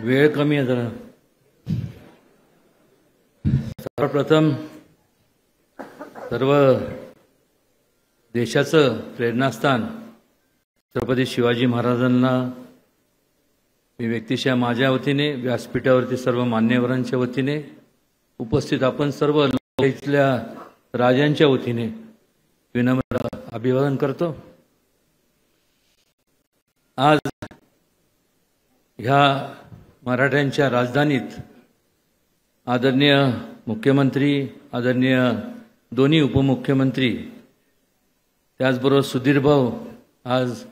वेळ कमी आहे जरा. सर्वप्रथम सर्व देशाचं प्रेरणास्थान छत्रपती शिवाजी महाराजांना मी व्यक्तिशः माझ्या वतीने, व्यासपीठावरती सर्व मान्यवरांच्या वतीने, उपस्थित आपण सर्व इथल्या राजांच्या वतीने विनम्र अभिवादन करतो. आज ह्या मराठ्यांच्या राजधानीत आदरणीय मुख्यमंत्री, आदरणीय दोन्ही उपमुख्यमंत्री, त्याचबरोबर सुधीर भाऊ आज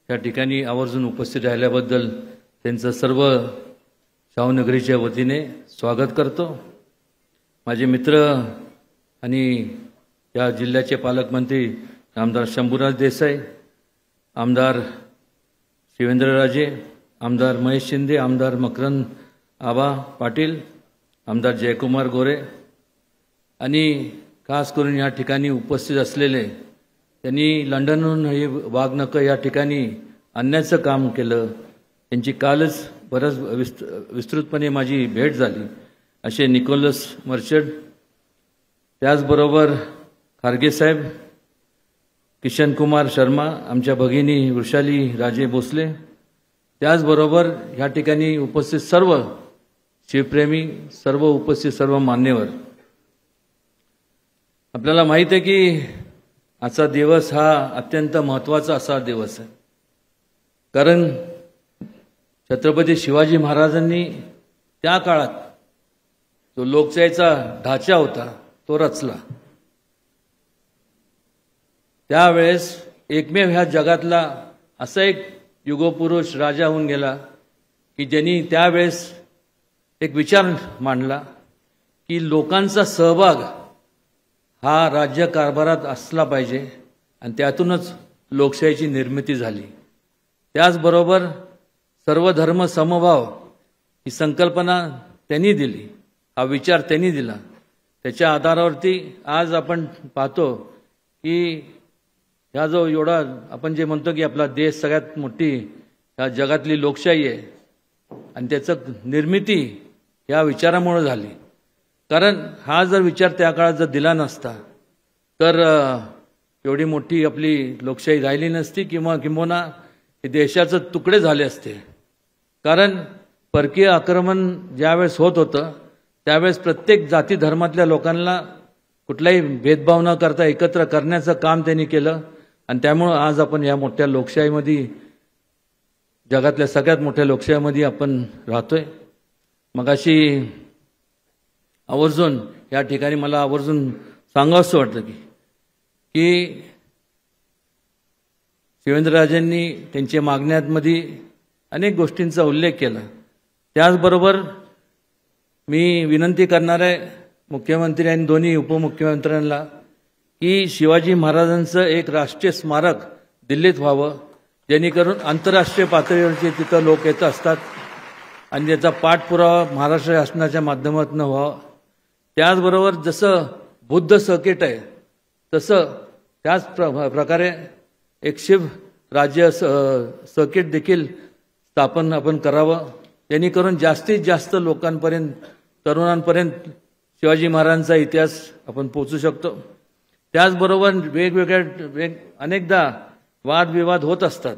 या ठिकाणी आवर्जून उपस्थित राहिल्याबद्दल त्यांचं सर्व शाहूनगरीच्या वतीने स्वागत करतो. माझे मित्र आणि या जिल्ह्याचे पालकमंत्री आमदार शंभूराज देसाई, आमदार शिवेंद्रराजे, आमदार महेश शिंदे, आमदार मकरंद आबा पाटील, आमदार जयकुमार गोरे आणि खास करून या ठिकाणी उपस्थित असलेले, त्यांनी लंडनहून हे वाघनकं या ठिकाणी आणण्याचं काम केलं. त्यांची कालच बरंच विस्तृतपणे माझी भेट झाली, असे निकोलस मर्चंट, त्याचबरोबर खारगे साहेब, किशन कुमार शर्मा, आमच्या भगिनी वृषाली राजे भोसले, त्याचबरोबर या ठिकाणी उपस्थित सर्व शिवप्रेमी, सर्व उपस्थित सर्व मान्यवर. आपल्याला माहीत आहे की आजचा दिवस हा अत्यंत महत्त्वाचा असा दिवस आहे, कारण छत्रपती शिवाजी महाराजांनी त्या काळात जो लोकशाहीचा ढाचा होता तो रचला. त्यावेळेस एकमेव ह्या जगातला असा एक युगपुरुष राजा होऊन गेला की ज्यांनी त्यावेळेस एक विचार मांडला की लोकांचा सहभाग हा राज्य कारभारात असला पाहिजे आणि त्यातूनच लोकशाहीची निर्मिती झाली. त्याचबरोबर सर्व धर्म समभाव ही संकल्पना त्यांनी दिली, हा विचार त्यांनी दिला. त्याच्या आधारावरती आज आपण पाहतो की ह्या जो एवढा आपण जे म्हणतो की आपला देश सगळ्यात मोठी ह्या जगातली लोकशाही आहे आणि त्याचं निर्मिती या विचारामुळे झाली. कारण हा जर विचार त्या काळात जर दिला नसता तर एवढी मोठी आपली लोकशाही राहिली नसती किंबहुना देशाचे तुकडे झाले असते. कारण परकीय आक्रमण ज्यावेळेस होत होतं त्यावेळेस प्रत्येक जाती धर्मातल्या लोकांना कुठलाही भेदभाव न करता एकत्र करण्याचं काम त्यांनी केलं आणि त्यामुळे आज आपण या मोठ्या लोकशाहीमध्ये, जगातल्या सगळ्यात मोठ्या लोकशाहीमध्ये आपण राहतोय. मगाशी आवर्जून या ठिकाणी मला आवर्जून सांगावंसं वाटतं की शिवेंद्रराजेंनी त्यांच्या मागण्यांमध्ये अनेक गोष्टींचा उल्लेख केला. त्याचबरोबर मी विनंती करणार आहे मुख्यमंत्री आणि दोन्ही उपमुख्यमंत्र्यांना की शिवाजी महाराजांचं एक राष्ट्रीय स्मारक दिल्लीत व्हावं, जेणेकरून आंतरराष्ट्रीय पातळीवरचे तिथं लोक येत असतात आणि त्याचा पाठपुरावा महाराष्ट्र शासनाच्या माध्यमातून व्हावा. त्याचबरोबर जसं बुद्ध सर्किट आहे तसं त्याच प्रकारे एक शिव राज्य सर्किट देखील स्थापन आपण करावं, जेणेकरून जास्तीत जास्त लोकांपर्यंत, तरुणांपर्यंत शिवाजी महाराजांचा इतिहास आपण पोहोचू शकतो. त्याचबरोबर वेगवेगळ्या अनेकदा वादविवाद होत असतात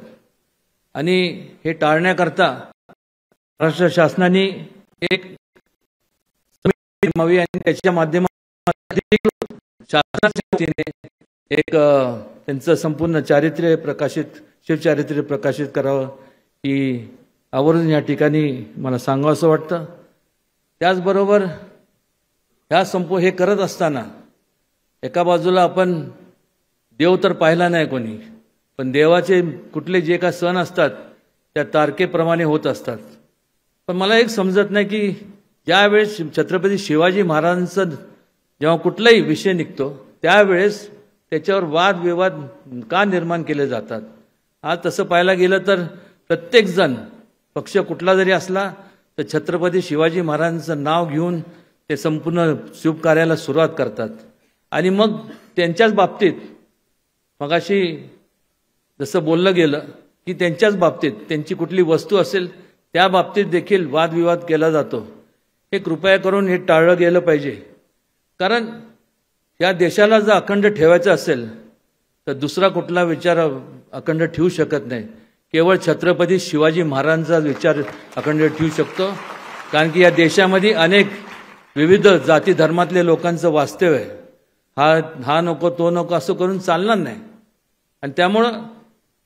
आणि हे टाळण्याकरता महाराष्ट्र शासनाने एक समिती नेमावी आणि त्याच्या माध्यमातून शासनाच्या वतीने एक त्यांचं संपूर्ण चारित्र्य प्रकाशित, शिवचारित्र्य प्रकाशित करावं ही आवर्जून या ठिकाणी मला सांगावंसं वाटतं. त्याचबरोबर हे करत असताना एका बाजूला आपण देव तर पाहिला नाही कोणी, पण देवाचे कुठले जे काय सण असतात त्या तारखेप्रमाणे होत असतात. पण मला एक समजत नाही की ज्यावेळेस छत्रपती शिवाजी महाराजांचा जेव्हा कुठलाही विषय निघतो त्यावेळेस त्याच्यावर वादविवाद का निर्माण केले जातात. आज तसं पाहायला गेलं तर प्रत्येकजण पक्ष कुठला जरी असला तर छत्रपती शिवाजी महाराजांचं नाव घेऊन ते संपूर्ण शुभ कार्याला सुरुवात करतात आणि मग त्यांच्याच बाबतीत मगाशी जसं बोललं गेलं की त्यांच्याच बाबतीत त्यांची कुठली वस्तू असेल त्या बाबतीत देखील वादविवाद केला जातो. हे कृपया करून हे टाळलं गेलं पाहिजे. कारण या देशाला जर अखंड ठेवायचं असेल तर दुसरा कुठला विचार अखंड ठेवू शकत नाही. केवळ छत्रपती शिवाजी महाराजांचा विचार अखंड ठेवू शकतो. कारण की या देशामध्ये अनेक विविध जाती धर्मातले लोकांचं वास्तव्य आहे. हा नको तो नको असं करून चालणार नाही. आणि त्यामुळं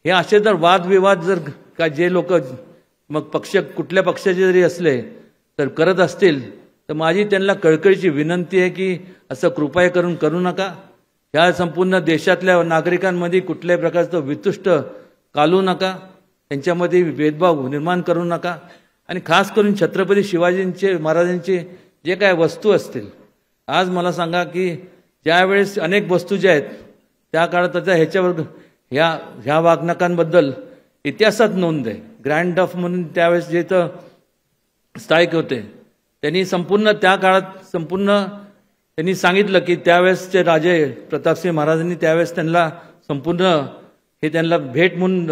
हे असे जर वादविवाद जर का जे लोक मग कुठल्या पक्षाचे जरी असले तर करत असतील तर माझी त्यांना कळकळीची विनंती आहे की असं कृपया करून करू नका. ह्या संपूर्ण देशातल्या नागरिकांमध्ये कुठल्याही प्रकारचं वितुष्ट कालू नका. त्यांच्यामध्ये भेदभाव निर्माण करू नका. आणि खास करून छत्रपती शिवाजींचे महाराजांचे जे काय वस्तू असतील, आज मला सांगा की ज्यावेळेस अनेक वस्तू ज्या आहेत त्या काळात त्याच्या ह्याच्यावर ह्या वागणकांबद्दल इतिहासात नोंद आहे. ग्रँड डफ म्हणून त्यावेळेस जे इथं स्थायिक होते त्यांनी संपूर्ण त्या काळात त्यांनी सांगितलं की त्यावेळेसचे राजे प्रतापसिंह महाराजांनी त्यावेळेस त्यांना संपूर्ण हे त्यांना भेट म्हणून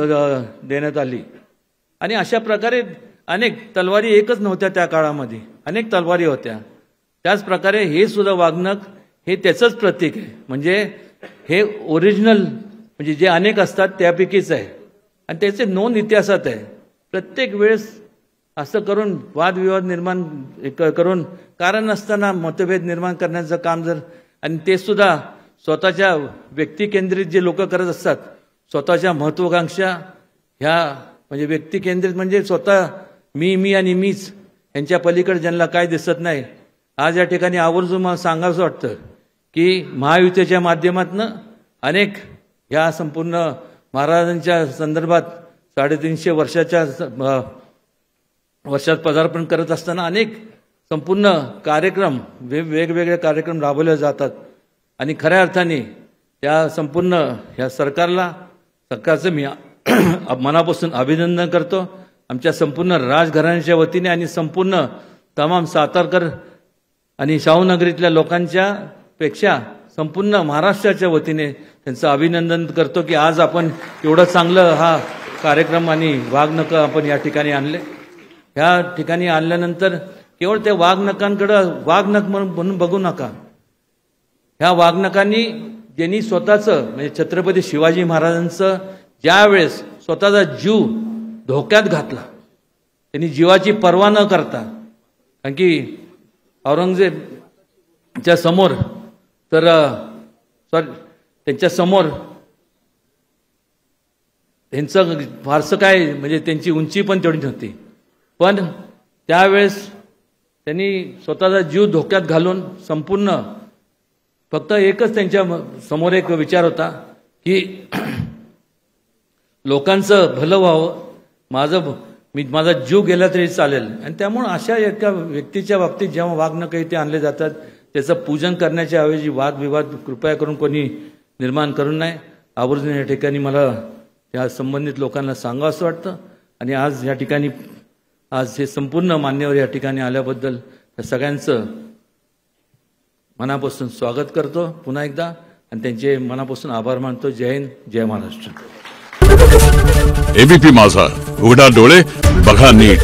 देण्यात आली. आणि अशा प्रकारे अनेक तलवारी एकच नव्हत्या त्या काळामध्ये, अनेक तलवारी होत्या. त्याच प्रकारे हे सुद्धा वाघनख हे त्याचंच प्रतीक आहे. म्हणजे हे ओरिजिनल म्हणजे जे अनेक असतात त्यापैकीच आहे. आणि त्याचे नोंद इतिहासात आहे. प्रत्येक वेळेस असं करून वादविवाद निर्माण करून कारण नसताना मतभेद निर्माण करण्याचं काम जर, आणि ते सुद्धा स्वतःच्या व्यक्तिकेंद्रित जे लोक करत असतात, स्वतःच्या महत्वाकांक्षा ह्या म्हणजे व्यक्तिकेंद्रित म्हणजे स्वतः मी आणि मीच यांच्या पलीकडे ज्यांना काय दिसत नाही. आज या ठिकाणी आवर्जून मला सांगावंसं वाटतं की महायुतीच्या माध्यमातून अनेक ह्या संपूर्ण महाराजांच्या संदर्भात 350 वर्षात पदार्पण करत असताना अनेक संपूर्ण कार्यक्रम वेगवेगळे कार्यक्रम राबवले जातात. आणि खऱ्या अर्थाने त्या संपूर्ण ह्या सरकारचं मी मनापासून अभिनंदन करतो. आमच्या संपूर्ण राजघराण्याच्या वतीने आणि संपूर्ण तमाम सातारकर आणि शाहूनगरीतल्या लोकांच्या पेक्षा संपूर्ण महाराष्ट्राच्या वतीने त्यांचं अभिनंदन करतो की आज आपण एवढं चांगलं हा कार्यक्रम आणि वाघनखं आपण या ठिकाणी आणले. ह्या ठिकाणी आणल्यानंतर केवळ त्या वाघनखांकडं वाघनख म्हणून बघू नका. ह्या वाघनखांनी ज्यांनी स्वतःचं म्हणजे छत्रपती शिवाजी महाराजांचं ज्यावेळेस स्वतःचा जीव धोक्यात घातला, त्यांनी जीवाची पर्वा न करता, कारण की औरंगजेबच्या समोर तर त्यांच्या समोर त्यांचं फारसं काय म्हणजे त्यांची उंची पण तेवढी नव्हती. पण त्यावेळेस त्यांनी स्वतःचा जीव धोक्यात घालून संपूर्ण फक्त एकच त्यांच्या समोर एक विचार होता की लोकांचं भलं व्हावं, माझा जीव गेला तरी चालेल. आणि त्यामुळे अशा एका व्यक्तीच्या बाबतीत जेव्हा वाघनखं इथे आणले जातात त्याचं पूजन करण्याच्या ऐवजी वादविवाद कृपया करून कोणी निर्माण करू नये. आवर्जून या ठिकाणी मला या संबंधित लोकांना सांगावंसं वाटतं. आणि आज या ठिकाणी हे संपूर्ण मान्यवर या ठिकाणी आल्याबद्दल सगळ्यांचं मनापासून स्वागत करतो पुन्हा एकदा आणि त्यांचे मनापासून आभार मानतो. जय हिंद, जय महाराष्ट्र. एबीपी माझा, उघडा डोळे बघा नीट.